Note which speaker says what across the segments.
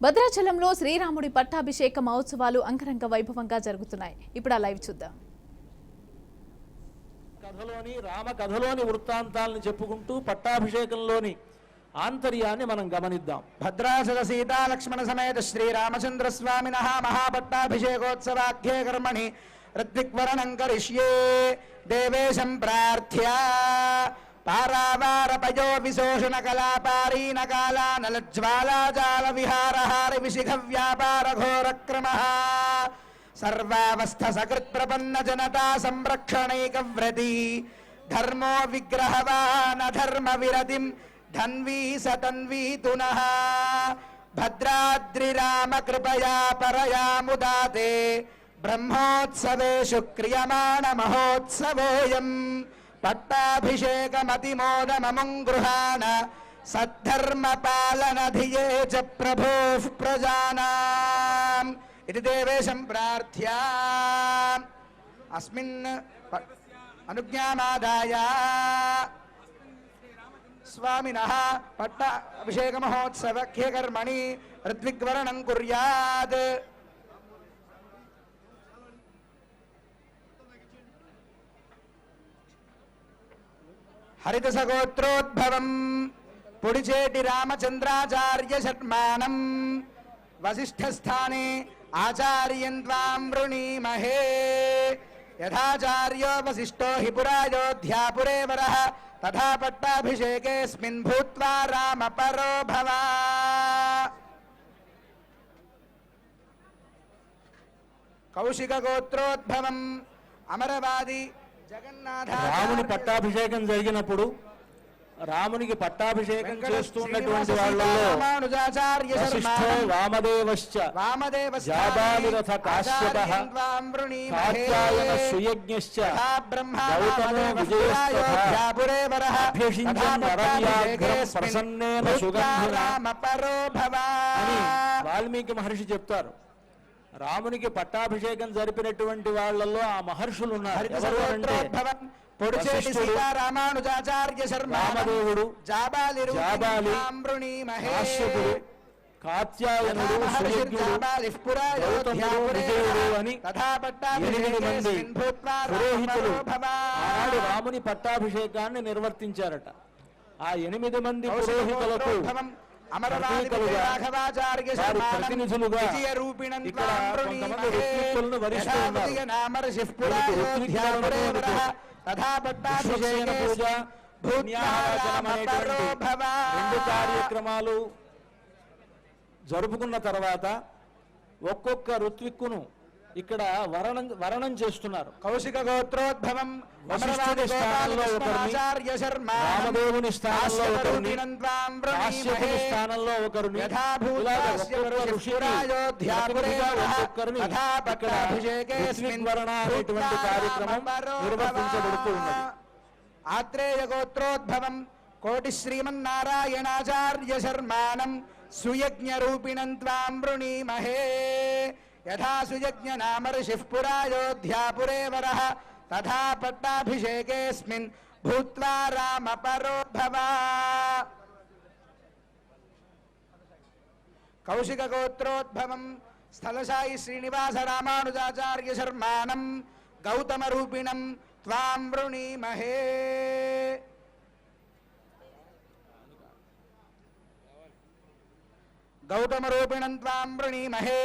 Speaker 1: భద్రాచలంలో శ్రీరాముడి పట్టాభిషేక మహోత్సవాలు అంగరంగ వైభవంగా జరుగుతున్నాయి. ఇప్పుడు ఆ లైవ్ చూద్దాం.
Speaker 2: రామ కథలోని వృత్తాంతాలను చెప్పుకుంటూ పట్టాభిషేకంలోని ఆంతర్యాన్ని మనం గమనిద్దాం.
Speaker 3: భద్రాచల సీతా లక్ష్మణ సమేత శ్రీరామచంద్ర స్వామినః మహాపట్టాభిషేకోత్సవాఖ్యే కర్మణి ఋత్విక్వరణం కరిష్యే దేవేశం ప్రార్థ్య పారావార పయో విశోషణ కళాపారీన కాళానలజ్వాలాజాల విహారహారి విశిఖ వ్యాపార ఘోరక్రమః సర్వావస్థ సకృత్ ప్రపన్న జనతా సంరక్షణైక వ్రతి ధర్మో విగ్రహవాన ధర్మ విరతిం ధన్వీ సతన్వీ తునః భద్రాద్రి రామ కృపయా పరయా ముదాతే బ్రహ్మోత్సవేషు క్రియమాణ మహోత్సవోయం పట్టాభిషేకమతిమోదమముం గృహాణ సద్ధర్మ పాలన ధియే చ ప్రభోః ప్రజానాం ఇది దేవేశం ప్రార్థ్య అస్మిన్ అనుజ్ఞామాదాయ స్వామినః పట్టాభిషేక మహోత్సవఖ్యే కర్మణి ఋత్విగ్వరణం కుర్యాత్. హరితసగోత్రోద్భవం పుడిచేటి రామచంద్రాచార్య శర్మాణం వసిష్ఠస్థానే ఆచార్యం త్వాం వృణీమహే యథాచార్యో వసిష్ఠో హి పురాయోధ్యాపురే వరః తథా పట్టాభిషేకేస్మిన్ భూత్వా రామ పరో భవ. కౌశిక గోత్రోద్భవం అమరవాది జగన్నాథ
Speaker 2: రాముని పట్టాభిషేకం జరిగినప్పుడు రామునికి పట్టాభిషేకం చేస్తున్నటువంటి వాళ్ళలో వశిష్ఠో వామదేవశ్చ జాబాలిరథ కాశ్యపః కాత్యాయన సుయజ్ఞశ్చ గౌతమో విజయస్తథా అభ్యషించన్ నరవ్యాఘ్రం ప్రసన్నేన సుగంధినా అని వాల్మీకి మహర్షి చెప్తారు. రామునికి పట్టాభిషేకం జరిపినటువంటి వాళ్ళల్లో ఆ మహర్షులు ఉన్నారు. ఎవరు అంటే
Speaker 3: రామానుజాచార్య శర్మ,
Speaker 2: రామదేవుడు, జాబాలి, కాశ్యపుడు, కాత్యాయనుడు, సుయజ్ఞుడు, గౌతముడు, విజయుడు అని 8 మంది పురోహితులు ఆనాడు రాముని పట్టాభిషేకాన్ని నిర్వర్తించారట. ఆ 8 మంది పురోహితులకు ప్రతినిధులుగా ఇక్కడ కొంతమంది ఋత్విక్కులను వరిస్తూ ఉన్నారు. విశ్వక్సేన పూజ, పుణ్యాహవచనం అనేటువంటి 2 కార్యక్రమాలు జరుపుకున్న తర్వాత ఒక్కొక్క ఋత్విక్కును ఇక్కడ వరణం చేస్తున్నారు.
Speaker 3: కౌశిక గోత్రోద్భవం
Speaker 2: వశిష్ఠుడి స్థానంలో ఒకరిని, రామదేవుని స్థానంలో ఒకరిని, కాశ్యపుని స్థానంలో ఒకరిని, ఒక్కొక్కరిని ఇక్కడ ఋత్విక్వరణ అనేటువంటి కార్యక్రమం నిర్వర్తించబడుతూ ఉన్నది.
Speaker 3: ఆత్రేయ గోత్రోద్భవం కోటి శ్రీమన్నారాయణాచార్య శర్మాణం సుయజ్ఞ రూపిణం త్వాం వృణీమహే యథా సుయజ్ఞ నామ ఋషిః పురాయోధ్యాపురే వరః తథా పట్టాభిషేకేస్మిన్ భూత్వా రామ పరో భవ. కౌశిక గోత్రోద్భవం స్థలశాయి శ్రీనివాస రామానుజాచార్య శర్మాణం గౌతమ రూపిణం త్వాం వృణీమహే. గౌతమ రూపిణం త్వాం వృణీమహే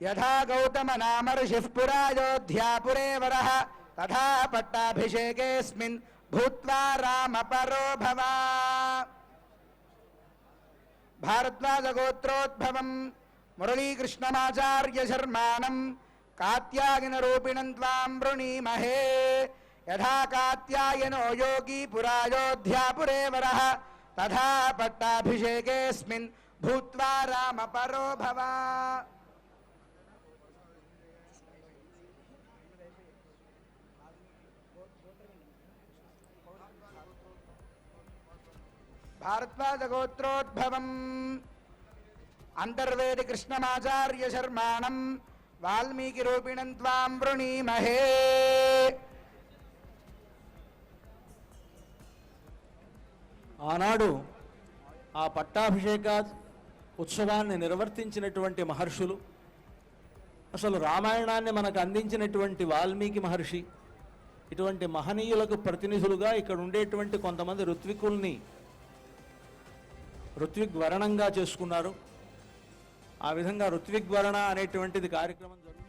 Speaker 3: యథా గౌతమ నామ ఋషిః పురాయోధ్యాపురే వరః తథా పట్టాభిషేకేస్మిన్ భూత్వా రామ పరో భవ. భారద్వాజ గోత్రోద్భవం మురళీకృష్ణమాచార్య శర్మాణం కాత్యాయన రూపిణం త్వాం వృణీమహే యథా కాత్యాయనో యోగి పురాయోధ్యాపురే వరః తథా పట్టాభిషేకేస్మిన్ భూత్వా రామ పరో భవ. భారద్వాజ గోత్రోద్భవం అంతర్వేది కృష్ణమాచార్య శర్మాణం వాల్మీకి రూపిణం త్వాం వృణీమహే.
Speaker 2: ఆనాడు ఆ పట్టాభిషేక ఉత్సవాన్ని నిర్వర్తించినటువంటి మహర్షులు, అసలు రామాయణాన్ని మనకు అందించినటువంటి వాల్మీకి మహర్షి, ఇటువంటి మహనీయులకు ప్రతినిధులుగా ఇక్కడ ఉండేటువంటి కొంతమంది ఋత్వికుల్ని ఋత్విగ్వరణంగా చేసుకున్నారు. ఆ విధంగా ఋత్విగ్వరణ అనేటువంటిది కార్యక్రమం జరుగుతుంది.